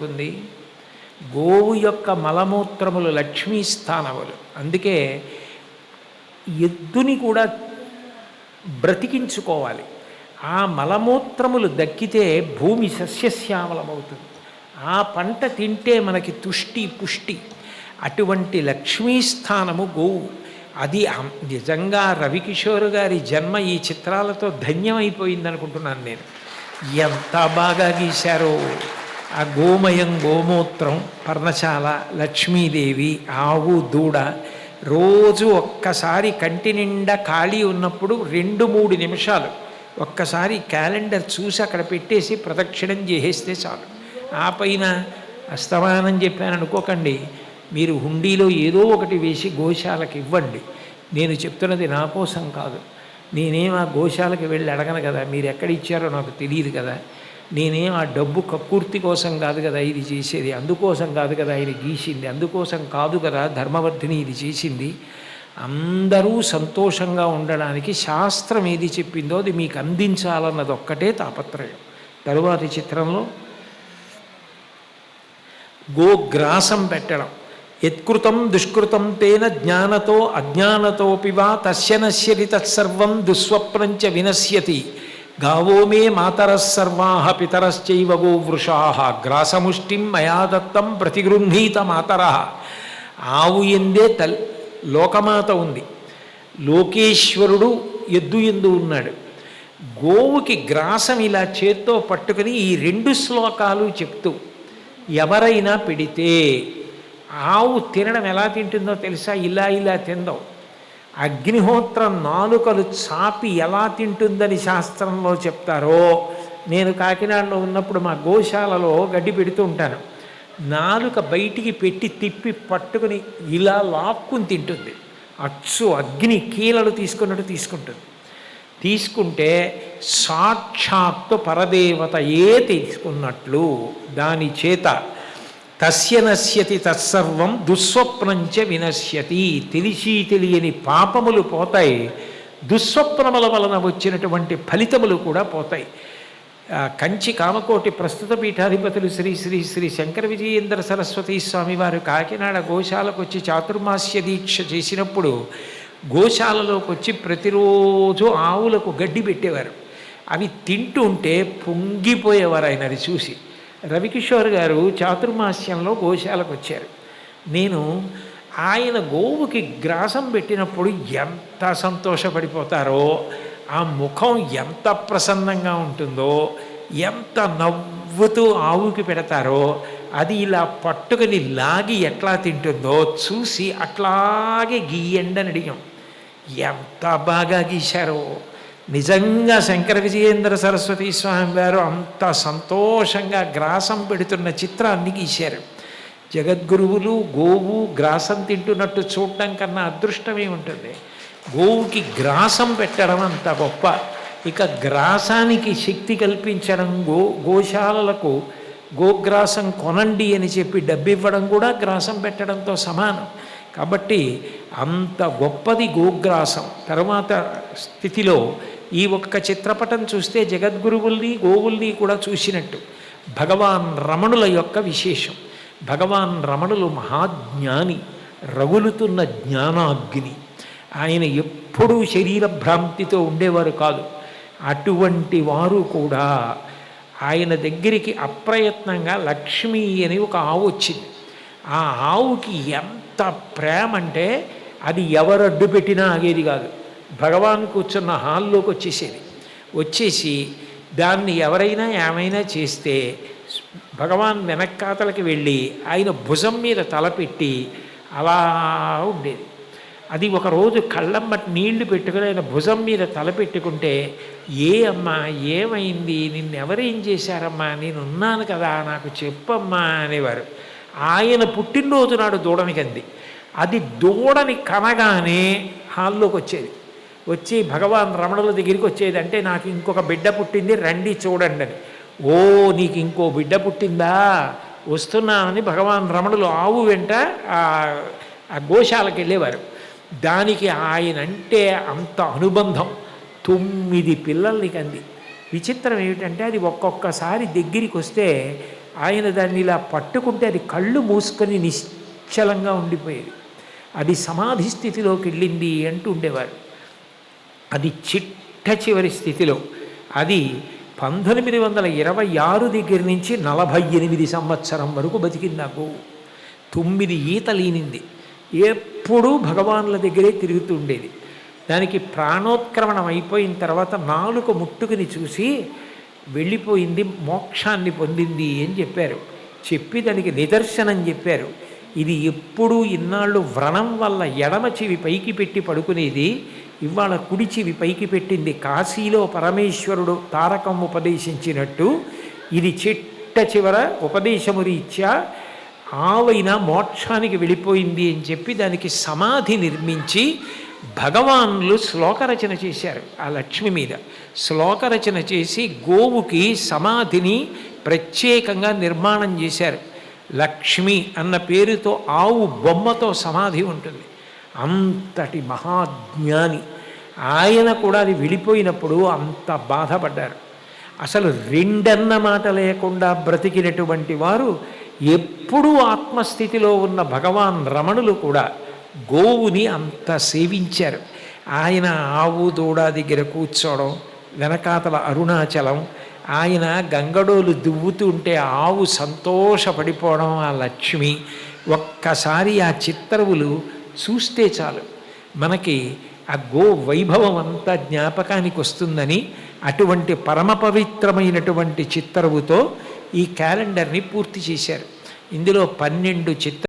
అవుతుంది? గోవు యొక్క మలమూత్రములు లక్ష్మీ స్థానములు. అందుకే ఎద్దుని కూడా బ్రతికించుకోవాలి. ఆ మలమూత్రములు దక్కితే భూమి సస్యశ్యామలమవుతుంది. ఆ పంట తింటే మనకి తుష్టి పుష్టి. అటువంటి లక్ష్మీస్థానము గోవు. అది నిజంగా రవికిషోర్ గారి జన్మ ఈ చిత్రాలతో ధన్యమైపోయింది అనుకుంటున్నాను నేను. ఎంత బాగా గీశారో ఆ గోమయం, గోమూత్రం, పర్ణశాల, లక్ష్మీదేవి, ఆవు, దూడ. రోజు ఒక్కసారి కంటి నిండా ఖాళీ ఉన్నప్పుడు 2-3 నిమిషాలు ఒక్కసారి క్యాలెండర్ చూసి అక్కడ పెట్టేసి ప్రదక్షిణం చేసేస్తే చాలు. ఆ పైన అస్తమానం చెప్పాను అనుకోకండి. మీరు హుండీలో ఏదో ఒకటి వేసి గోశాలకు ఇవ్వండి. నేను చెప్తున్నది నా కోసం కాదు. నేనేం ఆ గోశాలకు వెళ్ళి అడగను కదా, మీరు ఎక్కడ ఇచ్చారో నాకు తెలియదు కదా. నేనేం ఆ డబ్బు కక్కుర్తి కోసం కాదు కదా ఇది చేసేది, అందుకోసం కాదు కదా ఇది గీసింది, అందుకోసం కాదు కదా ధర్మవర్ధిని ఇది చేసింది. అందరూ సంతోషంగా ఉండడానికి శాస్త్రం ఏది చెప్పిందో అది మీకు అందించాలన్నది ఒక్కటే తాపత్రయం. తరువాతి చిత్రంలో గోగ్రాసం పెట్టడం. యత్కృతం దుష్కృతం తేన జ్ఞానతో అజ్ఞానతోపి వా తస్య నశ్యతి తత్సర్వం దుస్వప్నంచ వినశ్యతి. గావో మే మాతరః సర్వాః పితరశ్చైవ గోవృషాః గ్రాసముష్టిం మయా దత్తం ప్రతిగృహ్ణీత మాతరః. ఆవు ఎందే లోకమాత ఉంది. లోకేశ్వరుడు ఎద్దు ఎందు ఉన్నాడు. గోవుకి గ్రాసం ఇలా చేత్తో పట్టుకుని ఈ 2 శ్లోకాలు చెప్తూ ఎవరైనా పెడితే, ఆవు తినడం ఎలా తింటుందో తెలుసా? ఇలా ఇలా తిందో. అగ్నిహోత్రం నాలుకలు చాపి ఎలా తింటుందని శాస్త్రంలో చెప్తారో, నేను కాకినాడలో ఉన్నప్పుడు మా గోశాలలో గడ్డి పెడుతూ ఉంటాను. నాలుక బయటికి పెట్టి తిప్పి పట్టుకుని ఇలా లాక్కుని తింటుంది. అచ్చు అగ్ని కీలలు తీసుకున్నట్టు తీసుకుంటుంది. తీసుకుంటే సాక్షాత్తు పరదేవతయే తీసుకున్నట్లు. దాని చేత తస్య నశ్యతి తత్సర్వం దుస్వప్నంచ వినశ్యతి. తెలిసి తెలియని పాపములు పోతాయి, దుస్వప్నముల వలన వచ్చినటువంటి ఫలితములు కూడా పోతాయి. కంచి కామకోటి ప్రస్తుత పీఠాధిపతులు శ్రీ శ్రీ శ్రీ శంకర విజయేంద్ర సరస్వతీ స్వామి వారు కాకినాడ గోశాలకు వచ్చి చాతుర్మాస్య దీక్ష చేసినప్పుడు గోశాలలోకి వచ్చి ప్రతిరోజు ఆవులకు గడ్డి పెట్టేవారు. అవి తింటూ ఉంటే పొంగిపోయేవారు ఆయన అది చూసి. రవికిషోర్ గారు చాతుర్మాస్యంలో గోశాలకు వచ్చారు. నేను ఆయన గోవుకి గ్రాసం పెట్టినప్పుడు ఎంత సంతోషపడిపోతారో, ఆ ముఖం ఎంత ప్రసన్నంగా ఉంటుందో, ఎంత నవ్వుతూ ఆవుకి పెడతారో, అది ఇలా పట్టుకుని లాగి ఎట్లా తింటుందో చూసి అట్లాగే గీయండి అని అడిగాం. ఎంత బాగా గీశారో! నిజంగా శంకర విజయేంద్ర సరస్వతీ స్వామి వారు అంత సంతోషంగా గ్రాసం పెడుతున్న చిత్రాన్ని గీశారు. జగద్గురువులు గోవు గ్రాసం తింటున్నట్టు చూడటం కన్నా అదృష్టమే ఉంటుంది. గోవుకి గ్రాసం పెట్టడం అంత గొప్ప. ఇక గ్రాసానికి శక్తి కల్పించడం, గోశాలలకు గోగ్రాసం కొనండి అని చెప్పి డబ్బివ్వడం కూడా గ్రాసం పెట్టడంతో సమానం. కాబట్టి అంత గొప్పది గోగ్రాసం. తర్వాత స్థితిలో ఈ ఒక్క చిత్రపటం చూస్తే జగద్గురువుల్ని గోవుల్ని కూడా చూసినట్టు. భగవాన్ రమణుల యొక్క విశేషం. భగవాన్ రమణులు మహాజ్ఞాని, రగులుతున్న జ్ఞానాగ్ని. ఆయన ఎప్పుడూ శరీర భ్రాంతితో ఉండేవారు కాదు. అటువంటి వారు కూడా ఆయన దగ్గరికి అప్రయత్నంగా లక్ష్మి అని ఒక ఆవు వచ్చింది. ఆ ఆవుకి ఎంత ప్రేమ అంటే అది ఎవరు అడ్డు పెట్టినా ఆగేది కాదు. భగవాన్ కూర్చున్న హాల్లోకి వచ్చేసి దాన్ని ఎవరైనా ఏమైనా చేస్తే భగవాన్ వెనక్కాతలకి వెళ్ళి ఆయన భుజం మీద తలపెట్టి అలా ఉండేది. అది ఒకరోజు కళ్ళమ్మటి నీళ్లు పెట్టుకుని ఆయన భుజం మీద తలపెట్టుకుంటే, ఏ అమ్మా ఏమైంది, నిన్నెవరేం చేశారమ్మా, నేనున్నాను కదా నాకు చెప్పమ్మా అనేవారు. ఆయన పుట్టినరోజు నాడు దూడని కంది. అది దూడని కనగానే హాల్లోకి వచ్చి భగవాన్ రమణుల దగ్గరికి వచ్చేది. అంటే నాకు ఇంకొక బిడ్డ పుట్టింది, రండి చూడండి అని. ఓ నీకు ఇంకో బిడ్డ పుట్టిందా, వస్తున్నానని భగవాన్ రమణులు ఆవు వెంట ఆ గోశాలకు వెళ్ళేవారు. దానికి ఆయన అంటే అంత అనుబంధం. 9 పిల్లల్ని కంది. విచిత్రం ఏమిటంటే అది ఒక్కొక్కసారి దగ్గరికి వస్తే ఆయన దాన్ని ఇలా పట్టుకుంటే అది కళ్ళు మూసుకొని నిశ్చలంగా ఉండిపోయేది. అది సమాధి స్థితిలోకి వెళ్ళింది అంటూ ఉండేవారు. అది చిట్ట చివరి స్థితిలో అది 1926 దగ్గర నుంచి 48 సంవత్సరం వరకు బతికింది. నాకు 9 ఈతలీనింది. ఎప్పుడూ భగవానుల దగ్గరే తిరుగుతూ ఉండేది. దానికి ప్రాణోత్క్రమణం అయిపోయిన తర్వాత నాలుక ముట్టుకుని చూసి వెళ్ళిపోయింది, మోక్షాన్ని పొందింది అని చెప్పారు. చెప్పి దానికి నిదర్శనం చెప్పారు. ఇది ఎప్పుడూ ఇన్నాళ్ళు వ్రణం వల్ల ఎడమ చెవి పైకి పెట్టి పడుకునేది, ఇవాళ కుడి చెవి పైకి పెట్టింది. కాశీలో పరమేశ్వరుడు తారకం ఉపదేశించినట్టు ఇది చిట్ట చివర ఉపదేశము రీత్యా ఆవైన మోక్షానికి వెళ్ళిపోయింది అని చెప్పి దానికి సమాధి నిర్మించి భగవాన్లు శ్లోకరచన చేశారు. ఆ లక్ష్మి మీద శ్లోకరచన చేసి గోవుకి సమాధిని ప్రత్యేకంగా నిర్మాణం చేశారు. లక్ష్మి అన్న పేరుతో ఆవు బొమ్మతో సమాధి ఉంటుంది. అంతటి మహాజ్ఞాని ఆయన కూడా అది వెళ్ళిపోయినప్పుడు అంత బాధపడ్డారు. అసలు రెండన్న మాట లేకుండా బ్రతికినటువంటి వారు ఎప్పుడూ ఆత్మస్థితిలో ఉన్న భగవాన్ రమణులు కూడా గోవుని అంత సేవించారు. ఆయన ఆవు దూడ దగ్గర కూర్చోవడం, వెనకాతల అరుణాచలం, ఆయన గంగడోలు దువ్వుతూ ఉంటే ఆవు సంతోషపడిపోవడం, ఆ లక్ష్మి ఒక్కసారి ఆ చిత్తరువులు చూస్తే చాలు మనకి ఆ గో వైభవం అంతా జ్ఞాపకానికి వస్తుందని అటువంటి పరమ పవిత్రమైనటువంటి చిత్తరువుతో ఈ క్యాలెండర్ని పూర్తి చేశారు. ఇందులో 12 చిత్ర